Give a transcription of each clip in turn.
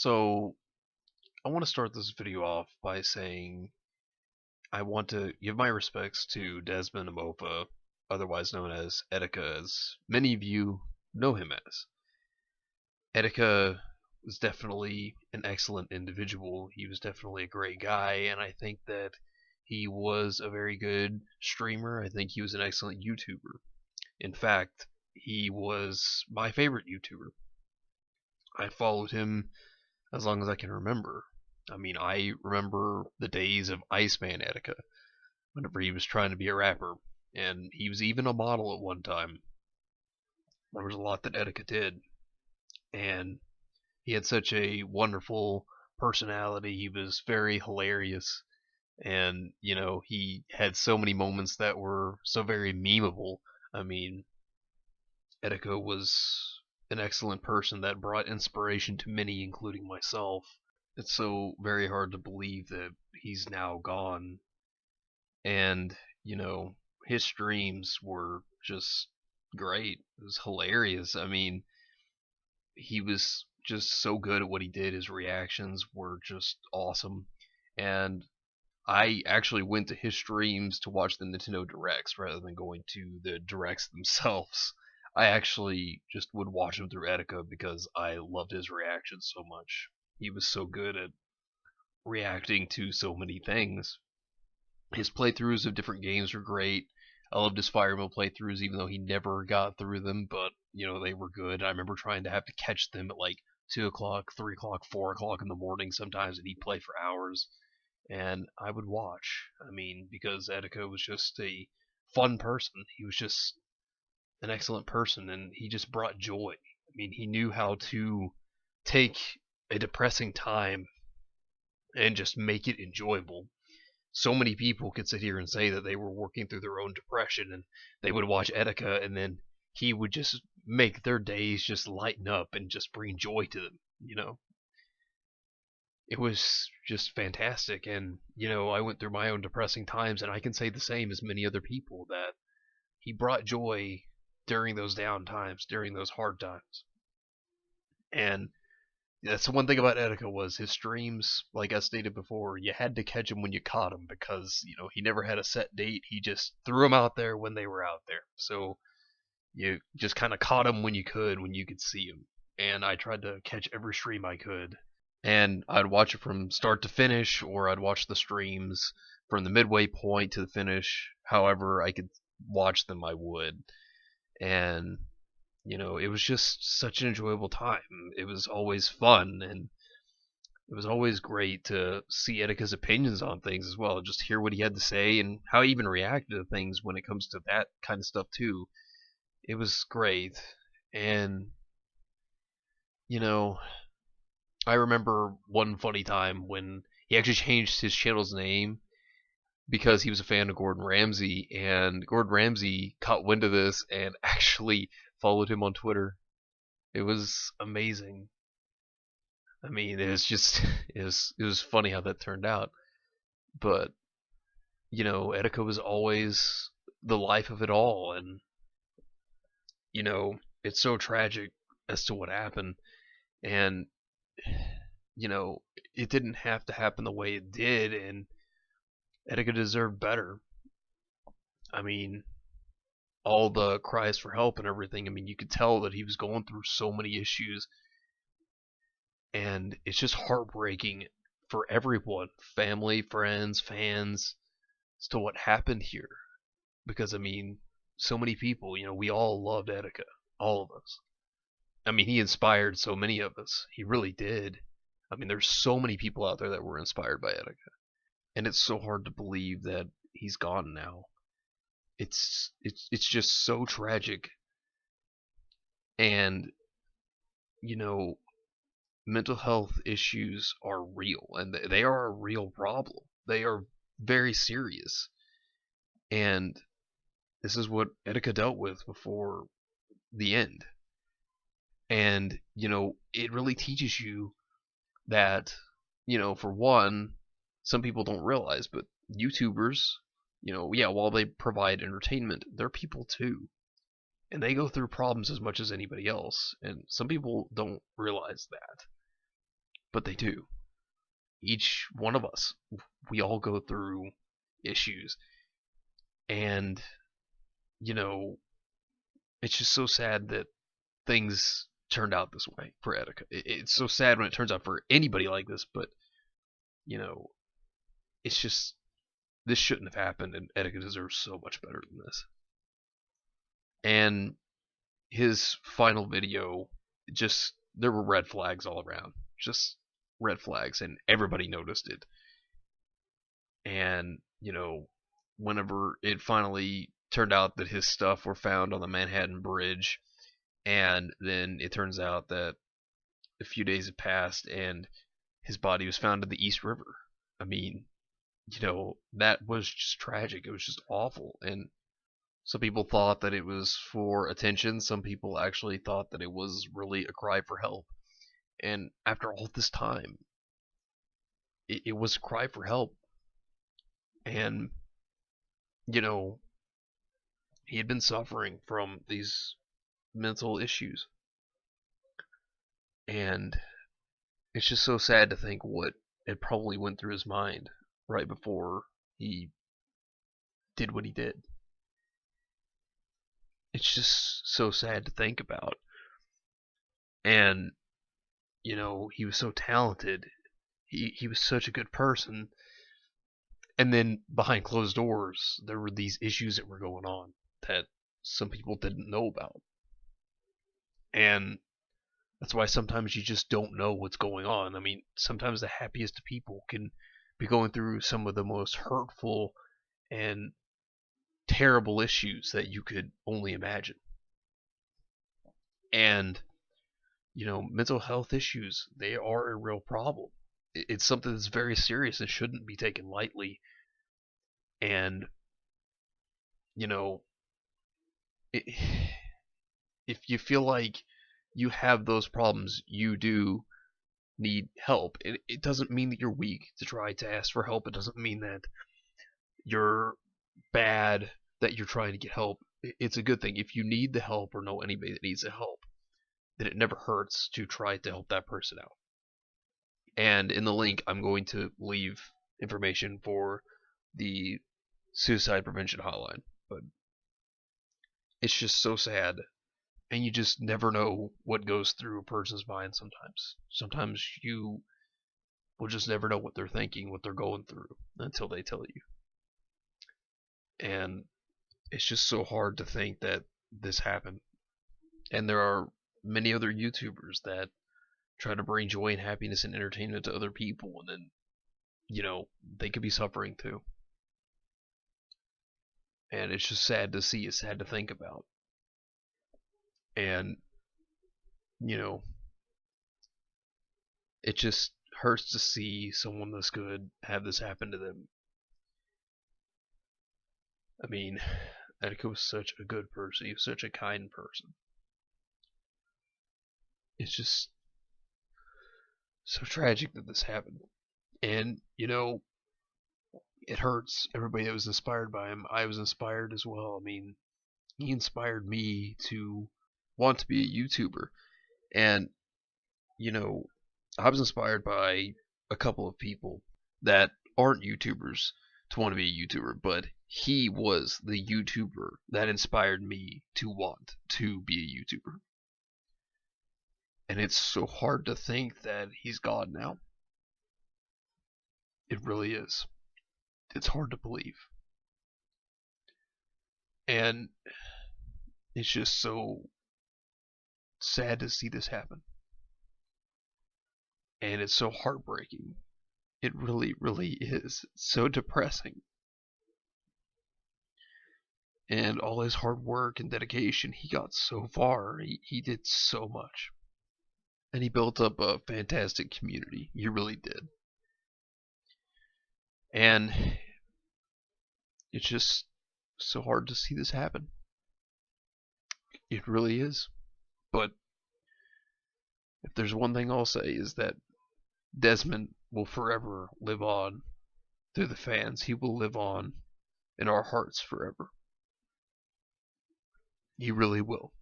So, I want to start this video off by saying I want to give my respects to Desmond Amofah, otherwise known as Etika, as many of you know him as. Etika was definitely an excellent individual. He was definitely a great guy, and I think that he was a very good streamer. I think he was an excellent YouTuber. In fact, he was my favorite YouTuber. I followed him as long as I can remember. I mean, I remember the days of Iceman Etika, whenever he was trying to be a rapper, and he was even a model at one time. There was a lot that Etika did, and he had such a wonderful personality. He was very hilarious, and he had so many moments that were so very memeable. I mean, Etika was an excellent person that brought inspiration to many, including myself. It's so very hard to believe that he's now gone. And, his streams were just great. It was hilarious. I mean, he was just so good at what he did. His reactions were just awesome. And I actually went to his streams to watch the Nintendo Directs rather than going to the Directs themselves. I actually just would watch him through Etika because I loved his reactions so much. He was so good at reacting to so many things. His playthroughs of different games were great. I loved his Fire Emblem playthroughs, even though he never got through them, but, they were good. I remember trying to have to catch them at like 2 o'clock, 3 o'clock, 4 o'clock in the morning sometimes, and he'd play for hours, and I would watch. I mean, because Etika was just a fun person. He was just an excellent person, and he just brought joy. I mean, he knew how to take a depressing time and just make it enjoyable. So many people could sit here and say that they were working through their own depression and they would watch Etika, and then he would just make their days just lighten up and just bring joy to them. It was just fantastic, and I went through my own depressing times, and I can say the same as many other people, that he brought joy during those down times, during those hard times. And that's the one thing about Etika, was his streams, like I stated before, you had to catch him when you caught him, because he never had a set date. He just threw them out there when they were out there. So you just kind of caught him when you could see him. And I tried to catch every stream I could, and I'd watch it from start to finish, or I'd watch the streams from the midway point to the finish. However I could watch them, I would. And it was just such an enjoyable time. It was always fun, and it was always great to see Etika's opinions on things as well. Just hear what he had to say and how he even reacted to things when it comes to that kind of stuff too. It was great. And, you know, I remember one funny time when he actually changed his channel's name because he was a fan of Gordon Ramsay, and Gordon Ramsay caught wind of this and actually followed him on Twitter. It was amazing. I mean, it was just it was funny how that turned out. But Etika was always the life of it all, and it's so tragic as to what happened, and you know it didn't have to happen the way it did, and Etika deserved better. I mean, all the cries for help and everything. I mean, you could tell that he was going through so many issues, and it's just heartbreaking for everyone, family, friends, fans, as to what happened here. Because I mean, so many people, we all loved Etika, all of us. I mean, he inspired so many of us. He really did. I mean, there's so many people out there that were inspired by Etika, and it's so hard to believe that he's gone now. It's just so tragic, and you know, mental health issues are real, and they are a real problem. They are very serious, and this is what Etika dealt with before the end. And it really teaches you that, for one, some people don't realize, but YouTubers, yeah, while they provide entertainment, they're people too, and they go through problems as much as anybody else, and some people don't realize that. but they do. Each one of us, we all go through issues, and you know, it's just so sad that things turned out this way for Etika. It's so sad when it turns out for anybody like this, but you know, it's just this shouldn't have happened, and Etika deserves so much better than this. And his final video, just there were red flags all around, just red flags, and everybody noticed it. And whenever it finally turned out that his stuff were found on the Manhattan Bridge, and then it turns out that a few days had passed and his body was found in the East River. I mean, that was just tragic. It was just awful. And some people thought that it was for attention. Some people actually thought that it was really a cry for help. And after all this time, it was a cry for help. And, he had been suffering from these mental issues. And it's just so sad to think what it probably went through his mind right before he did what he did. It's just so sad to think about. And, he was so talented. He was such a good person. And then behind closed doors, there were these issues that were going on that some people didn't know about. And that's why sometimes you just don't know what's going on. I mean, sometimes the happiest people can be going through some of the most hurtful and terrible issues that you could only imagine. And, mental health issues, they are a real problem. It's something that's very serious and shouldn't be taken lightly. And, if you feel like you have those problems, you do need help. It doesn't mean that you're weak to try to ask for help. It doesn't mean that you're bad that you're trying to get help. It's a good thing. If you need the help or know anybody that needs the help, then it never hurts to try to help that person out. And in the link, I'm going to leave information for the suicide prevention hotline. But it's just so sad, and you just never know what goes through a person's mind sometimes. Sometimes you will just never know what they're thinking, what they're going through, until they tell you. And it's just so hard to think that this happened. And there are many other YouTubers that try to bring joy and happiness and entertainment to other people, and then, they could be suffering too. And it's just sad to see, it's sad to think about. And, it just hurts to see someone this good have this happen to them. I mean, Etika was such a good person. He was such a kind person. It's just so tragic that this happened. And, it hurts everybody that was inspired by him. I was inspired as well. I mean, he inspired me to want to be a YouTuber. And, I was inspired by a couple of people that aren't YouTubers to want to be a YouTuber, but he was the YouTuber that inspired me to want to be a YouTuber. And it's so hard to think that he's gone now. It really is. It's hard to believe. And it's just so sad to see this happen. And it's so heartbreaking. It really, really is. It's so depressing. And all his hard work and dedication, he got so far. He did so much. And he built up a fantastic community. He really did. And it's just so hard to see this happen. It really is. But if there's one thing I'll say is that Desmond will forever live on through the fans. He will live on in our hearts forever. He really will.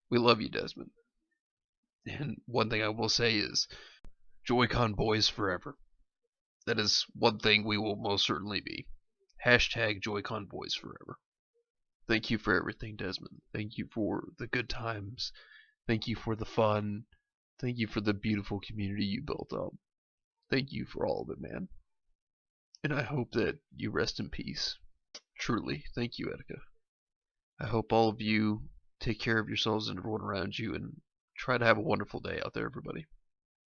We love you, Desmond. And one thing I will say is Joy-Con boys forever. That is one thing we will most certainly be. Hashtag Joy-Con boys forever. Thank you for everything, Desmond. Thank you for the good times. Thank you for the fun. Thank you for the beautiful community you built up. Thank you for all of it, man. And I hope that you rest in peace. Truly, thank you, Etika. I hope all of you take care of yourselves and everyone around you, and try to have a wonderful day out there, everybody.